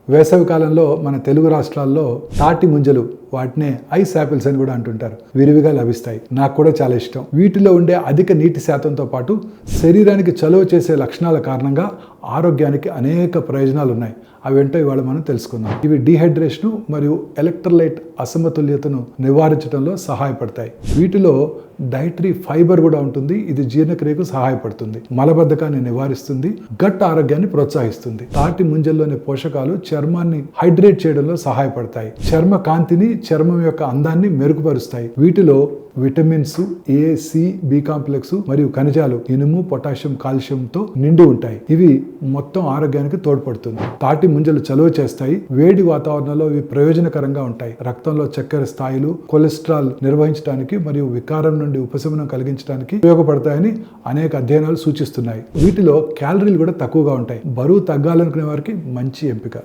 వేసవి కాలంలో మన తెలుగు రాష్ట్రాల్లో తాటి ముంజలు, వాటినే ఐస్ యాపిల్స్ అని కూడా అంటుంటారు, విరివిగా లభిస్తాయి. నాకు కూడా చాలా ఇష్టం. వీటిలో ఉండే అధిక నీటి శాతంతో పాటు శరీరానికి చలువ చేసే లక్షణాల కారణంగా ఆరోగ్యానికి అనేక ప్రయోజనాలు ఉన్నాయి. అవేంటో ఇవాళ మనం తెలుసుకుందాం. ఇవి డీహైడ్రేషన్ మరియు ఎలక్ట్రోలైట్ అసమతుల్యతను నివారించడంలో సహాయపడతాయి. వీటిలో డైటరీ ఫైబర్ కూడా ఉంటుంది. ఇది జీర్ణక్రియకు సహాయపడుతుంది, మలబద్ధకాన్ని నివారిస్తుంది, గట్ ఆరోగ్యాన్ని ప్రోత్సహిస్తుంది. తాటి ముంజల్లోని పోషకాలు చర్మాన్ని హైడ్రేట్ చేయడంలో సహాయపడతాయి, చర్మ కాంతిని, చర్మం యొక్క అందాన్ని మెరుగుపరుస్తాయి. వీటిలో vitamins A, C, B complex మరియు ఖనిజాలు, ఇనుము, పొటాషియం, కాల్షియంతో నిండి ఉంటాయి. ఇవి మొత్తం ఆరోగ్యానికి తోడ్పడుతుంది. తాటి ముంజలు చలువ చేస్తాయి. వేడి వాతావరణంలో ఇవి ప్రయోజనకరంగా ఉంటాయి. రక్తంలో చక్కెర స్థాయిలు, కొలెస్ట్రాల్ నిర్వహించడానికి మరియు వికారం నుండి ఉపశమనం కలిగించడానికి ఉపయోగపడతాయని అనేక అధ్యయనాలు సూచిస్తున్నాయి. వీటిలో క్యాలరీలు కూడా తక్కువగా ఉంటాయి. బరువు తగ్గాలనుకునే వారికి మంచి ఎంపిక.